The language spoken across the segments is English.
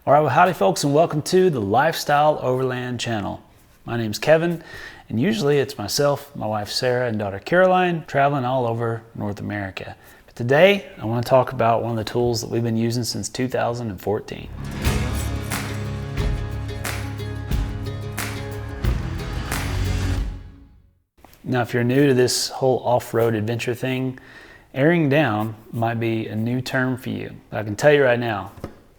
All right, well, howdy folks, and welcome to the Lifestyle Overland channel. My name's Kevin, and usually it's myself, my wife Sarah, and daughter Caroline traveling all over North America. But today, I want to talk about one of the tools that we've been using since 2014. Now, if you're new to this whole off-road adventure thing, airing down might be a new term for you. But I can tell you right now,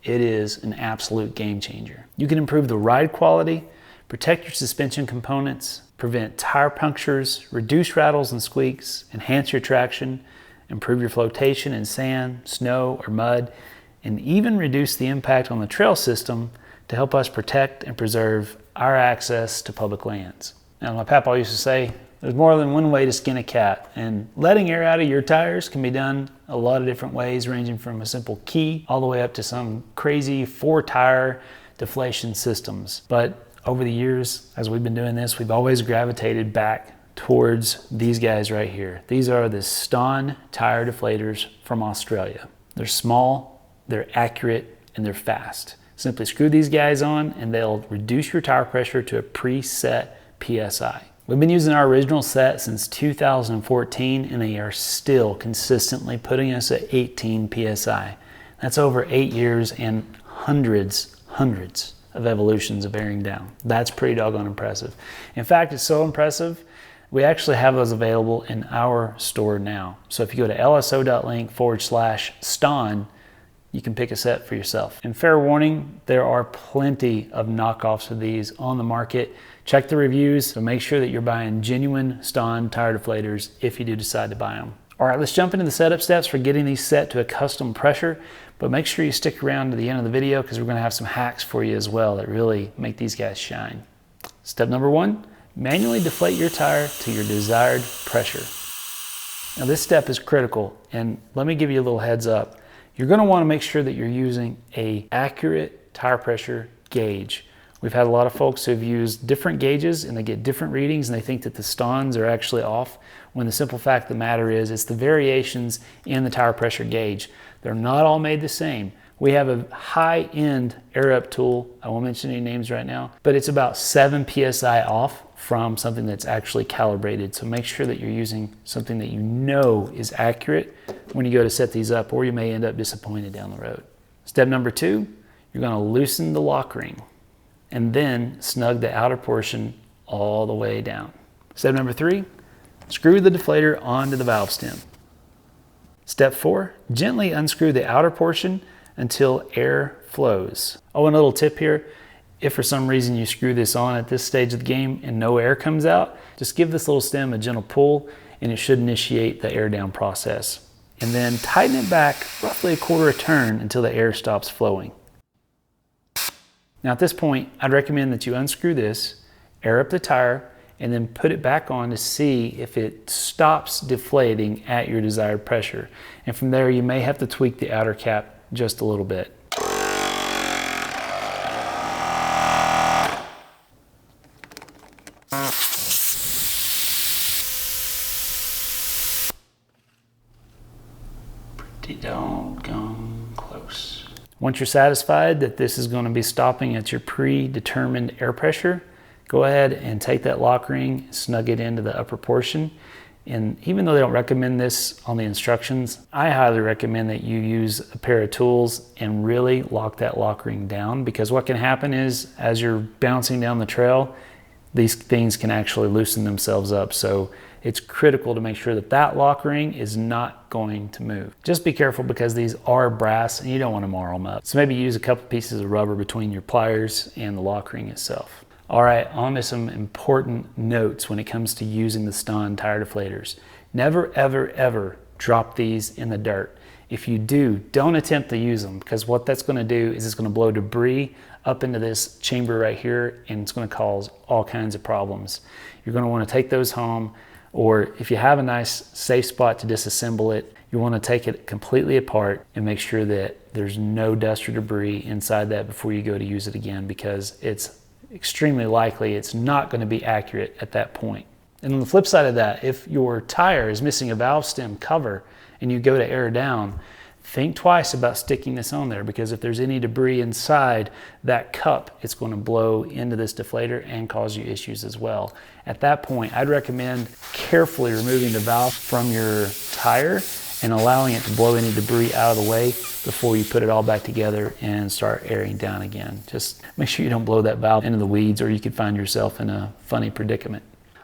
it is an absolute game changer. You can improve the ride quality, protect your suspension components, prevent tire punctures, reduce rattles and squeaks, enhance your traction, improve your flotation in sand, snow, or mud, and even reduce the impact on the trail system to help us protect and preserve our access to public lands. Now, my papa used to say, there's more than one way to skin a cat, and letting air out of your tires can be done a lot of different ways, ranging from a simple key all the way up to some crazy 4-tire deflation systems. But over the years, as we've been doing this, we've always gravitated back towards these guys right here. These are the Staun Tire Deflators from Australia. They're small, they're accurate, and they're fast. Simply screw these guys on and they'll reduce your tire pressure to a preset PSI. We've been using our original set since 2014, and they are still consistently putting us at 18 PSI. That's over 8 years and hundreds of evolutions of airing down. That's pretty doggone impressive. In fact, it's so impressive, we actually have those available in our store now. So if you go to lso.link/Staun, you can pick a set for yourself. And fair warning, there are plenty of knockoffs of these on the market. Check the reviews, so make sure that you're buying genuine Staun Tire Deflators if you do decide to buy them. All right, let's jump into the setup steps for getting these set to a custom pressure, but make sure you stick around to the end of the video because we're gonna have some hacks for you as well that really make these guys shine. Step number 1, manually deflate your tire to your desired pressure. Now this step is critical, and let me give you a little heads up. You're gonna wanna make sure that you're using an accurate tire pressure gauge. We've had a lot of folks who've used different gauges and they get different readings and they think that the Stauns are actually off, when the simple fact of the matter is it's the variations in the tire pressure gauge. They're not all made the same. We have a high-end air up tool, I won't mention any names right now, but it's about 7 PSI off from something that's actually calibrated. So make sure that you're using something that you know is accurate when you go to set these up, or you may end up disappointed down the road. Step number 2, you're gonna loosen the lock ring and then snug the outer portion all the way down. Step number 3, screw the deflator onto the valve stem. Step 4, gently unscrew the outer portion until air flows. Oh, and a little tip here, if for some reason you screw this on at this stage of the game and no air comes out, just give this little stem a gentle pull and it should initiate the air down process. And then tighten it back roughly a quarter a turn until the air stops flowing. Now at this point, I'd recommend that you unscrew this, air up the tire, and then put it back on to see if it stops deflating at your desired pressure. And from there, you may have to tweak the outer cap just a little bit. Pretty doggone close. Once you're satisfied that this is going to be stopping at your predetermined air pressure, go ahead and take that lock ring, snug it into the upper portion. And even though they don't recommend this on the instructions, I highly recommend that you use a pair of tools and really lock that lock ring down, because what can happen is as you're bouncing down the trail, these things can actually loosen themselves up. So it's critical to make sure that that lock ring is not going to move. Just be careful because these are brass and you don't want to mar them up. So maybe use a couple pieces of rubber between your pliers and the lock ring itself. All right, on to some important notes when it comes to using the Staun Tire Deflators. Never, ever, ever drop these in the dirt. If you do, don't attempt to use them, because what that's going to do is it's going to blow debris up into this chamber right here, and it's going to cause all kinds of problems. You're going to want to take those home, or if you have a nice safe spot to disassemble it, you want to take it completely apart and make sure that there's no dust or debris inside that before you go to use it again, because it's extremely likely it's not going to be accurate at that point. And on the flip side of that, if your tire is missing a valve stem cover and you go to air down, think twice about sticking this on there, because if there's any debris inside that cup, it's going to blow into this deflator and cause you issues as well. At that point, I'd recommend carefully removing the valve from your tire and allowing it to blow any debris out of the way before you put it all back together and start airing down again. Just make sure you don't blow that valve into the weeds, or you could find yourself in a funny predicament.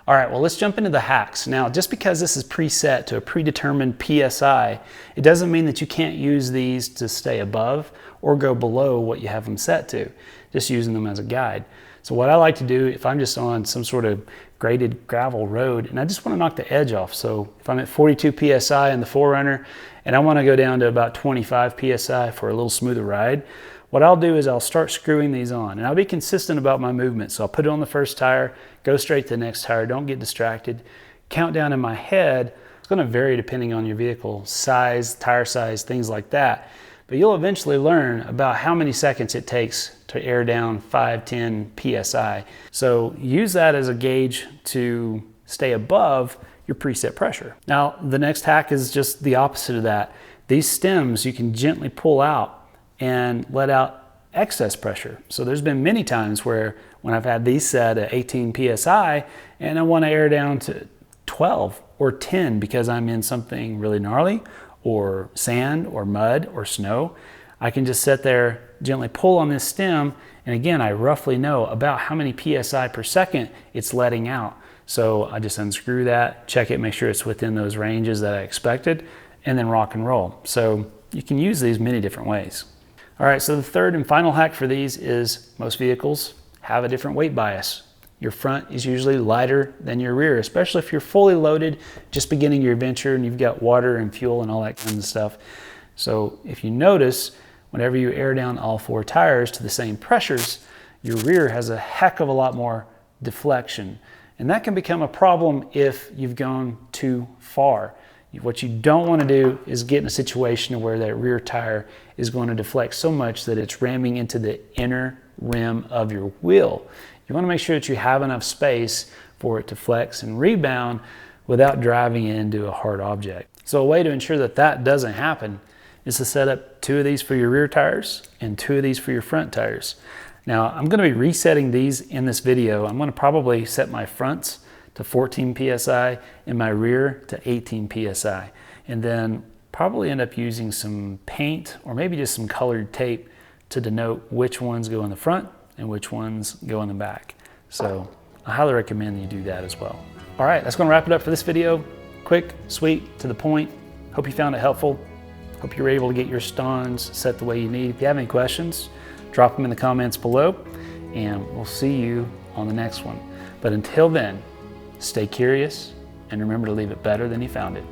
All right, well, let's jump into the hacks. Now, just because this is preset to a predetermined PSI, it doesn't mean that you can't use these to stay above or go below what you have them set to, just using them as a guide. So what I like to do, if I'm just on some sort of graded gravel road and I just want to knock the edge off, so if I'm at 42 PSI in the 4Runner and I want to go down to about 25 PSI for a little smoother ride, what I'll do is I'll start screwing these on, and I'll be consistent about my movement. So I'll put it on the first tire, go straight to the next tire, don't get distracted. Countdown in my head, it's going to vary depending on your vehicle size, tire size, things like that. But you'll eventually learn about how many seconds it takes to air down 5, 10 PSI. So use that as a gauge to stay above your preset pressure. Now, the next hack is just the opposite of that. These stems you can gently pull out and let out excess pressure. So there's been many times where when I've had these set at 18 PSI and I want to air down to 12 or 10 because I'm in something really gnarly or sand or mud or snow, I can just sit there, gently pull on this stem, and again, I roughly know about how many PSI per second it's letting out. So I just unscrew that, check it, make sure it's within those ranges that I expected, and then rock and roll. So you can use these many different ways. All right, so the third and final hack for these is most vehicles have a different weight bias. Your front is usually lighter than your rear, especially if you're fully loaded, just beginning your adventure and you've got water and fuel and all that kind of stuff. So if you notice, whenever you air down all 4 tires to the same pressures, your rear has a heck of a lot more deflection. And that can become a problem if you've gone too far. What you don't want to do is get in a situation where that rear tire is going to deflect so much that it's ramming into the inner rim of your wheel. You want to make sure that you have enough space for it to flex and rebound without driving it into a hard object. So a way to ensure that that doesn't happen is to set up 2 of these for your rear tires and 2 of these for your front tires. Now, I'm going to be resetting these in this video. I'm going to probably set my fronts to 14 PSI and my rear to 18 PSI. And then probably end up using some paint or maybe just some colored tape to denote which ones go in the front and which ones go in the back. So I highly recommend you do that as well. All right, that's going to wrap it up for this video. Quick, sweet, to the point. Hope you found it helpful. Hope you were able to get your Stauns set the way you need. If you have any questions, drop them in the comments below, and we'll see you on the next one. But until then, stay curious and remember to leave it better than you found it.